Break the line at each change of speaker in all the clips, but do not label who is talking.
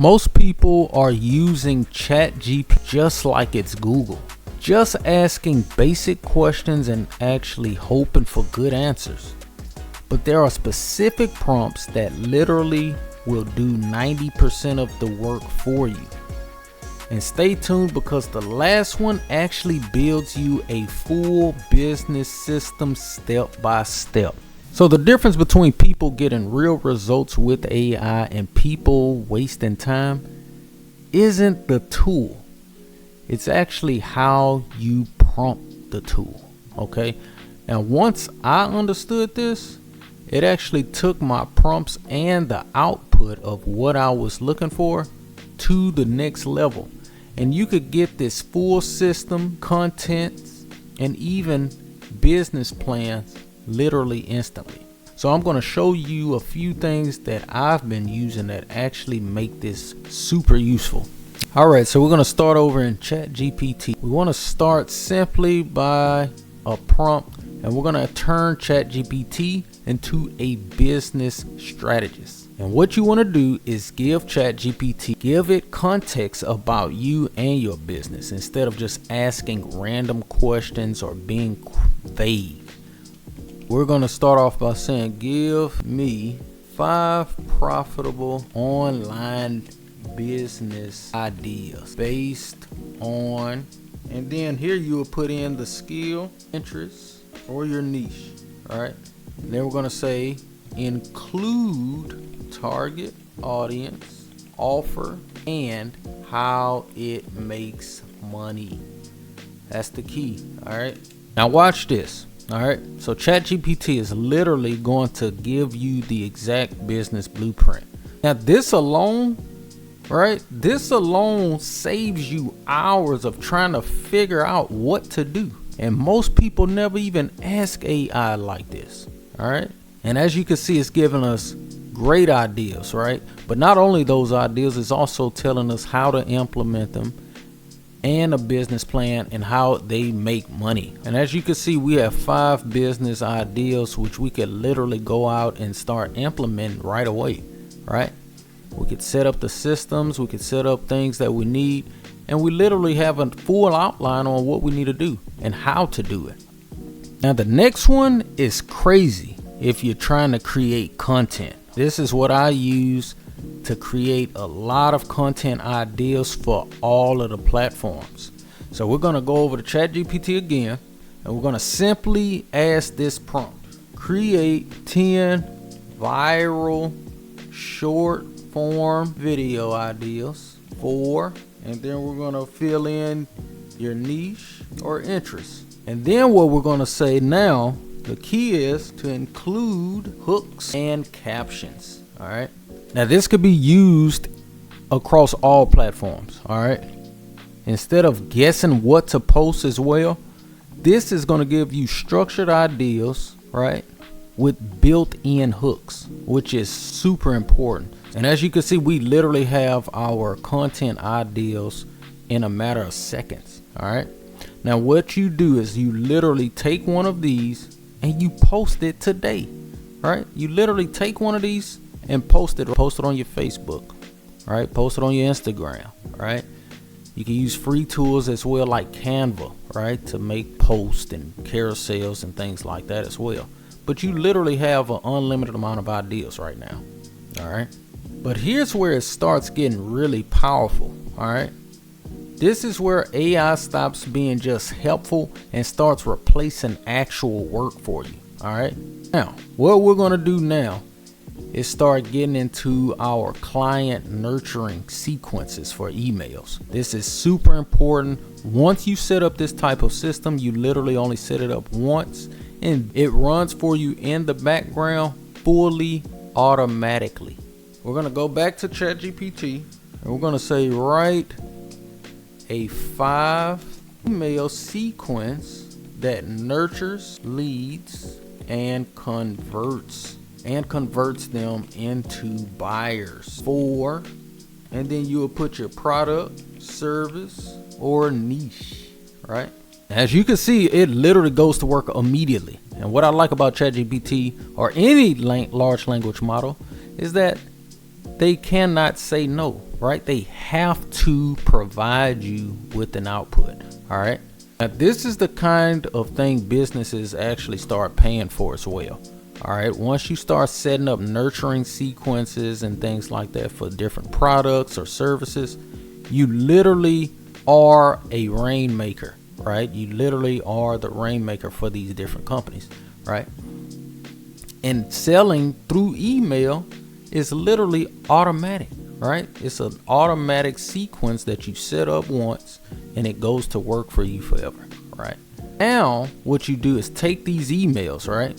Most people are using ChatGPT just like it's Google, just asking basic questions and actually hoping for good answers. But there are specific prompts that literally will do 90% of the work for you. And stay tuned, because the last one actually builds you a full business system step by step. So the difference between people getting real results with AI and people wasting time isn't the tool. It's actually how you prompt the tool. Okay. Now, once I understood this, it actually took my prompts and the output of what I was looking for to the next level. And you could get this full system, content, and even business plans literally instantly. So I'm going to show you a few things that I've been using that actually make this super useful. All right, so we're going to start over in ChatGPT. We want to start simply by a prompt, and we're going to turn ChatGPT into a business strategist. And what you want to do is give it context about you and your business instead of just asking random questions or being vague. We're going to start off by saying, give me 5 profitable online business ideas based on, and then here you will put in the skill, interest, or your niche. All right. And then we're going to say include target audience, offer, and how it makes money. That's the key. All right. Now watch this. All right. So ChatGPT is literally going to give you the exact business blueprint. Now this alone, right? This alone saves you hours of trying to figure out what to do. And most people never even ask AI like this. All right. And as you can see, it's giving us great ideas, right? But not only those ideas, it's also telling us how to implement them and a business plan and how they make money. And as you can see, we have 5 business ideas which we could literally go out and start implementing right away, right? We could set up the systems, we could set up things that we need, and we literally have a full outline on what we need to do and how to do it. Now the next one is crazy if you're trying to create content. This is what I use to create a lot of content ideas for all of the platforms. So we're going to go over to ChatGPT again, and we're going to simply ask this prompt: create 10 viral short form video ideas for, and then we're going to fill in your niche or interest. And then what we're going to say now, the key is to include hooks and captions. All right. Now this could be used across all platforms. All right. Instead of guessing what to post as well, this is going to give you structured ideas, right, with built-in hooks, which is super important. And as you can see, we literally have our content ideas in a matter of seconds. All right. Now what you do is you literally take one of these and you post it today. Right? You literally take one of these and post it on your Facebook, right? Post it on your Instagram, right? You can use free tools as well, like Canva, right, to make posts and carousels and things like that as well. But you literally have an unlimited amount of ideas right now. All right. But here's where it starts getting really powerful. All right. This is where AI stops being just helpful and starts replacing actual work for you. All right. Now, what we're going to do now is start getting into our client nurturing sequences for emails. This is super important. Once you set up this type of system, you literally only set it up once, and it runs for you in the background fully automatically. We're going to go back to ChatGPT, and we're going to say write a 5 email sequence that nurtures leads and converts them into buyers for, and then you will put your product, service, or niche, right? As you can see, it literally goes to work immediately. And what I like about ChatGPT or any large language model is that they cannot say no, right? They have to provide you with an output. All right. Now, this is the kind of thing businesses actually start paying for as well. All right. Once you start setting up nurturing sequences and things like that for different products or services, you literally are a rainmaker, right? You literally are the rainmaker for these different companies, right? And selling through email is literally automatic, right? It's an automatic sequence that you set up once and it goes to work for you forever, right? Now, what you do is take these emails, right?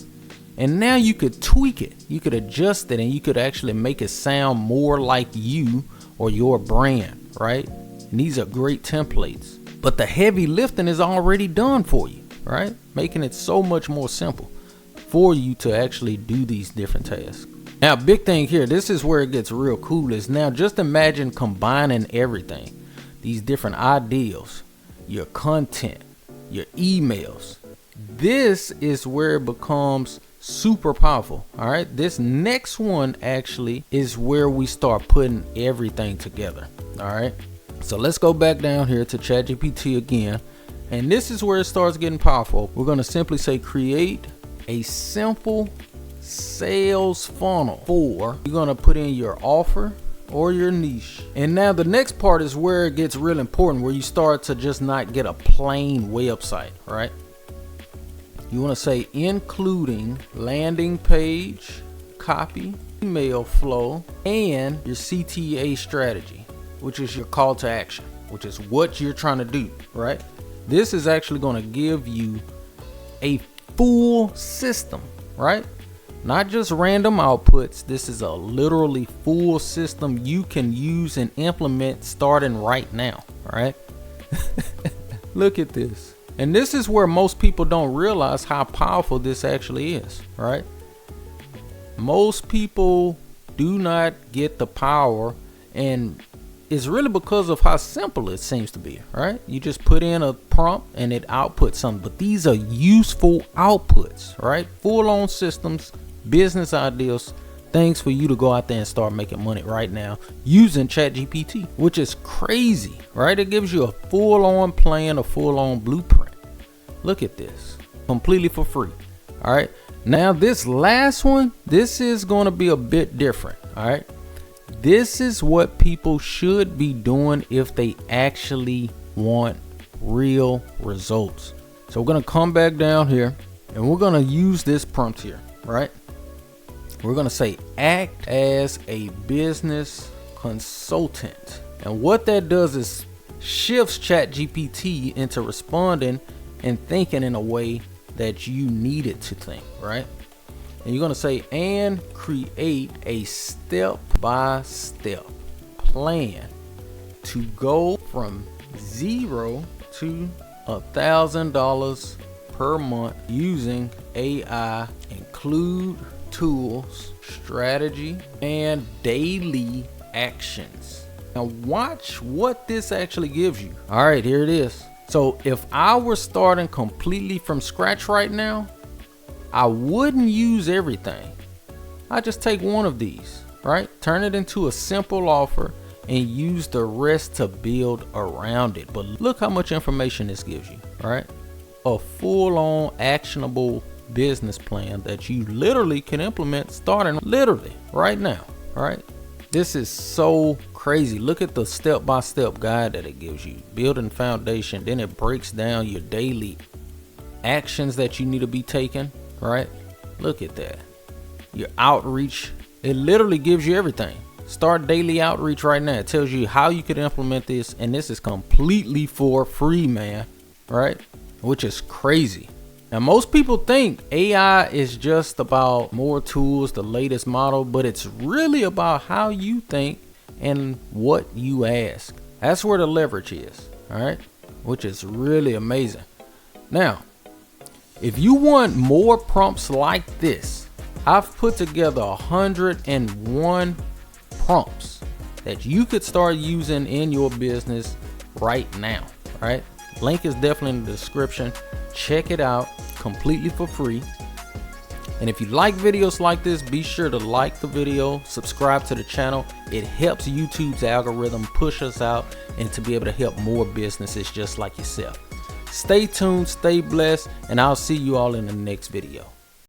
And now you could tweak it. You could adjust it and you could actually make it sound more like you or your brand, right? And these are great templates. But the heavy lifting is already done for you, right? Making it so much more simple for you to actually do these different tasks. Now, big thing here, this is where it gets real cool, is now just imagine combining everything. These different ideals, your content, your emails. This is where it becomes super powerful. All right. This next one actually is where we start putting everything together. All right. So let's go back down here to ChatGPT again. And this is where it starts getting powerful. We're going to simply say create a simple sales funnel for, you're going to put in your offer or your niche. And now the next part is where it gets real important, where you start to just not get a plain website, right? You want to say including landing page, copy, email flow, and your CTA strategy, which is your call to action, which is what you're trying to do, right? This is actually going to give you a full system, right? Not just random outputs. This is a literally full system you can use and implement starting right now, right? Look at this. And this is where most people don't realize how powerful this actually is, right? Most people do not get the power, and it's really because of how simple it seems to be, right? You just put in a prompt and it outputs something, but these are useful outputs, right? Full-on systems, business ideas, things for you to go out there and start making money right now using ChatGPT, which is crazy, right? It gives you a full-on plan, a full-on blueprint. Look at this, completely for free. All right. Now this last one, this is going to be a bit different. All right. This is what people should be doing if they actually want real results. So we're going to come back down here and we're going to use this prompt here, right? We're going to say act as a business consultant. And what that does is shifts ChatGPT into responding and thinking in a way that you need it to think, right? And you're going to say, and create a step-by-step plan to go from $0 to $1,000 per month using AI, include tools, strategy, and daily actions. Now watch what this actually gives you. All right, here it is. So if I were starting completely from scratch right now, I wouldn't use everything. I just take one of these, right? Turn it into a simple offer and use the rest to build around it. But look how much information this gives you, right? A full-on actionable business plan that you literally can implement starting literally right now, all right? This is so crazy. Look at the step-by-step guide that it gives you. Building foundation, then it breaks down your daily actions that you need to be taking, right? Look at that. Your outreach, it literally gives you everything. Start daily outreach right now. It tells you how you could implement this, and this is completely for free, man, right? Which is crazy. Now, most people think AI is just about more tools, the latest model, but it's really about how you think and what you ask. That's where the leverage is, all right? Which is really amazing. Now, if you want more prompts like this, I've put together 101 prompts that you could start using in your business right now, right? Link is definitely in the description. Check it out completely for free. And if you like videos like this, be sure to like the video, subscribe to the channel. It helps YouTube's algorithm push us out and to be able to help more businesses just like yourself. Stay tuned, stay blessed, and I'll see you all in the next video.